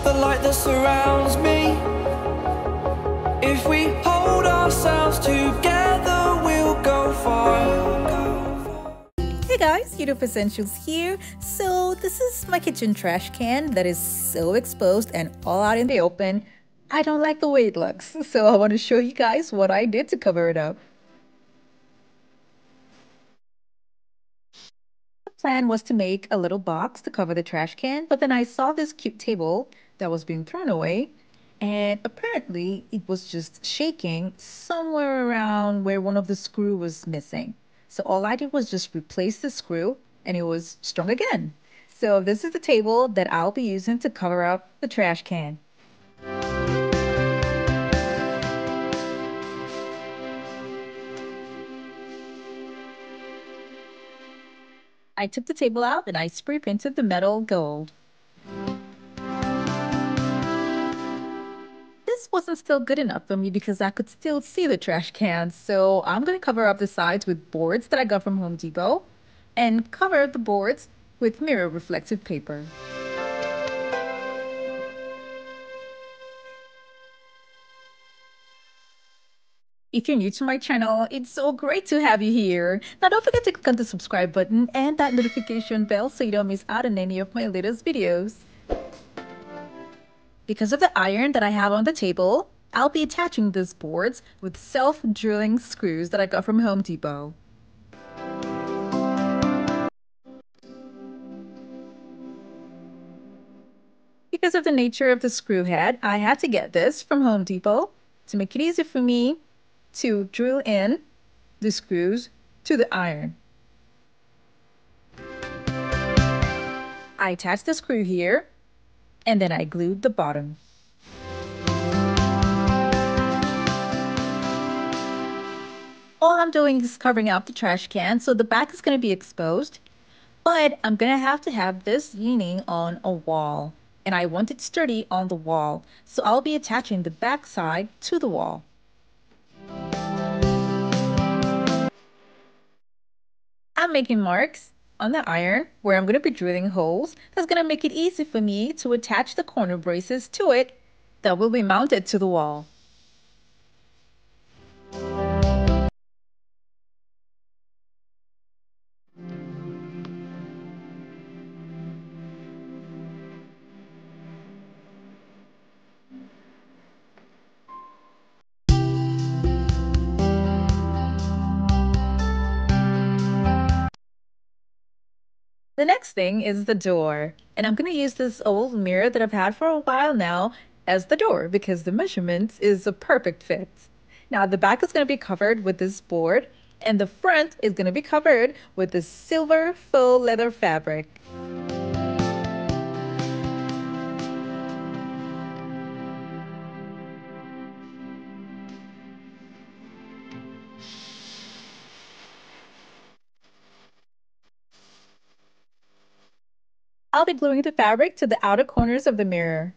the light that surrounds me. If we hold ourselves together, we'll go far. Hey guys, YouTube Essentials here. So this is my kitchen trash can that is so exposed and all out in the open. I don't like the way it looks, so I want to show you guys what I did to cover it up. The plan was to make a little box to cover the trash can, but then I saw this cute table that was being thrown away, and apparently it was just shaking somewhere around where one of the screw was missing. So all I did was just replace the screw and it was strong again. So this is the table that I'll be using to cover up the trash can. I took the table out and I spray painted the metal gold. This wasn't still good enough for me because I could still see the trash can, so I'm going to cover up the sides with boards that I got from Home Depot and cover the boards with mirror reflective paper. If you're new to my channel, it's so great to have you here. Now don't forget to click on the subscribe button and that notification bell so you don't miss out on any of my latest videos. Because of the iron that I have on the table, I'll be attaching these boards with self-drilling screws that I got from Home Depot. Because of the nature of the screw head, I had to get this from Home Depot to make it easy for me to drill in the screws to the iron. I attached the screw here and then I glued the bottom. All I'm doing is covering up the trash can, so the back is going to be exposed, but I'm going to have this leaning on a wall, and I want it sturdy on the wall, so I'll be attaching the back side to the wall. I'm making marks on the iron where I'm going to be drilling holes. That's going to make it easy for me to attach the corner braces to it that will be mounted to the wall. The next thing is the door, and I'm going to use this old mirror that I've had for a while now as the door because the measurements is a perfect fit. Now the back is going to be covered with this board and the front is going to be covered with this silver faux leather fabric. I'll be gluing the fabric to the outer corners of the mirror.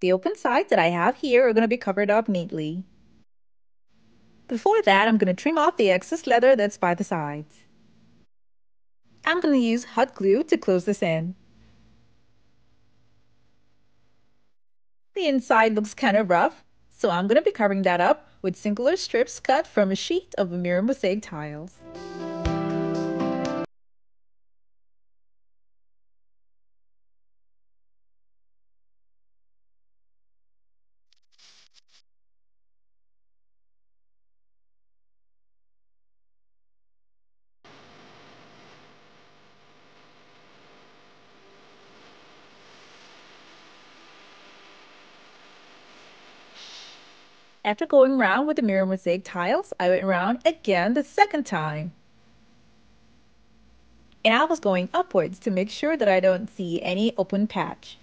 The open sides that I have here are going to be covered up neatly. Before that, I'm going to trim off the excess leather that's by the sides. I'm going to use hot glue to close this in. The inside looks kind of rough, so I'm going to be covering that up with singular strips cut from a sheet of mirror mosaic tiles. After going round with the mirror mosaic tiles, I went round again the second time. And I was going upwards to make sure that I don't see any open patch.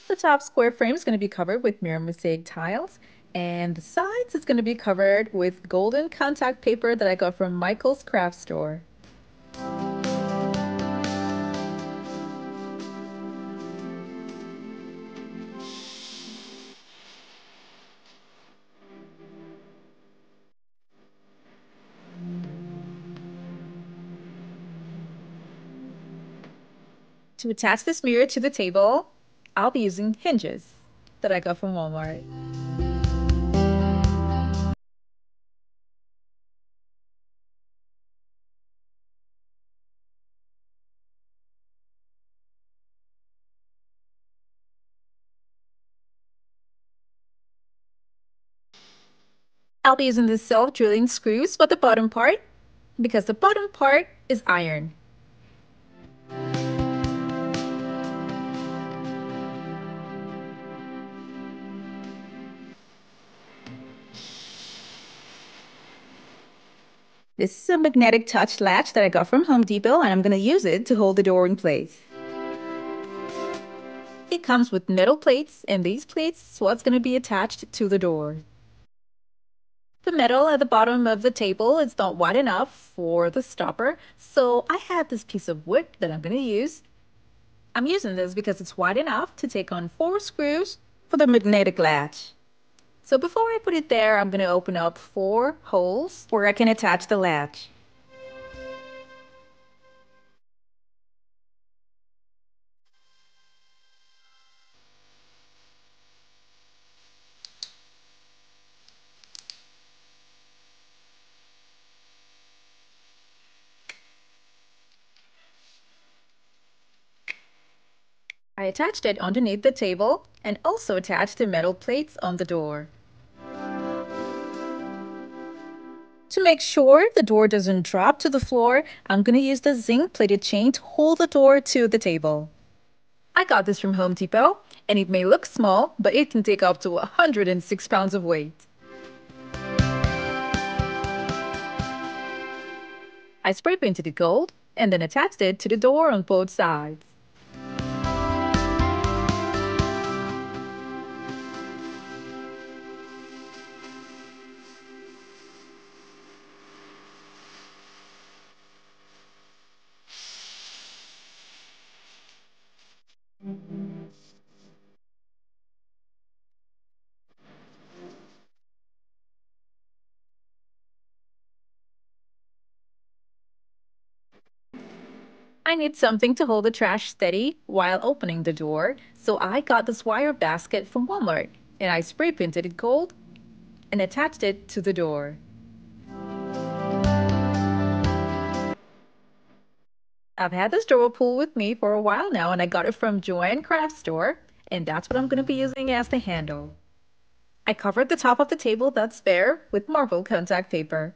The top square frame is going to be covered with mirror mosaic tiles, and the sides is going to be covered with golden contact paper that I got from Michael's craft store. To attach this mirror to the table, I'll be using hinges that I got from Walmart. I'll be using the self-drilling screws for the bottom part because the bottom part is iron. This is a magnetic touch latch that I got from Home Depot, and I'm going to use it to hold the door in place. It comes with metal plates, and these plates is what's going to be attached to the door. The metal at the bottom of the table is not wide enough for the stopper, so I have this piece of wood that I'm going to use. I'm using this because it's wide enough to take on 4 screws for the magnetic latch. So before I put it there, I'm going to open up 4 holes where I can attach the latch. I attached it underneath the table and also attached the metal plates on the door. To make sure the door doesn't drop to the floor, I'm going to use the zinc plated chain to hold the door to the table. I got this from Home Depot, and it may look small, but it can take up to 106 pounds of weight. I spray painted it gold and then attached it to the door on both sides. I need something to hold the trash steady while opening the door, so I got this wire basket from Walmart, and I spray painted it gold and attached it to the door. I've had this drawer pull with me for a while now, and I got it from Joanne Craft Store, and that's what I'm going to be using as the handle. I covered the top of the table that's bare with marble contact paper.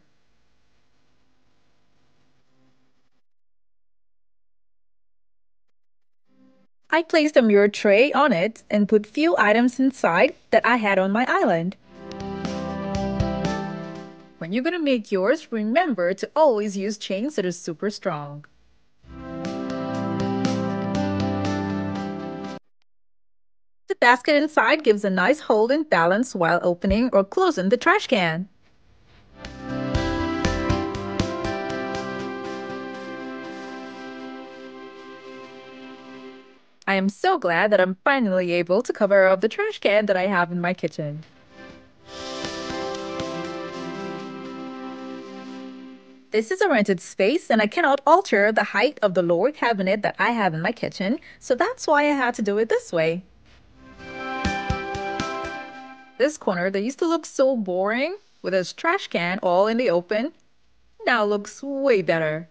I placed a mirror tray on it and put few items inside that I had on my island. When you're gonna make yours, remember to always use chains that are super strong. The basket inside gives a nice hold and balance while opening or closing the trash can. I am so glad that I'm finally able to cover up the trash can that I have in my kitchen. This is a rented space and I cannot alter the height of the lower cabinet that I have in my kitchen, so that's why I had to do it this way. This corner that used to look so boring with its trash can all in the open now looks way better.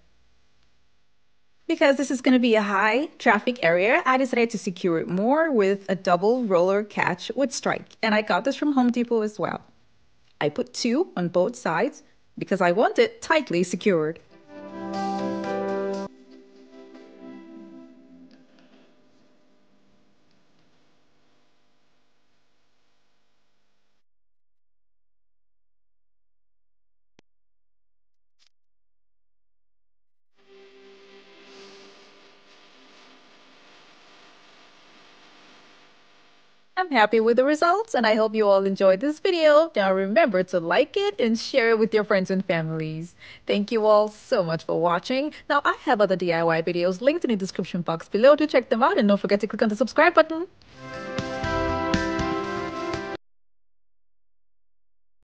Because this is going to be a high traffic area, I decided to secure it more with a double roller catch with strike, and I got this from Home Depot as well. I put 2 on both sides because I want it tightly secured. I'm happy with the results and I hope you all enjoyed this video. Now remember to like it and share it with your friends and families. Thank you all so much for watching. Now I have other DIY videos linked in the description box below to check them out, and don't forget to click on the subscribe button.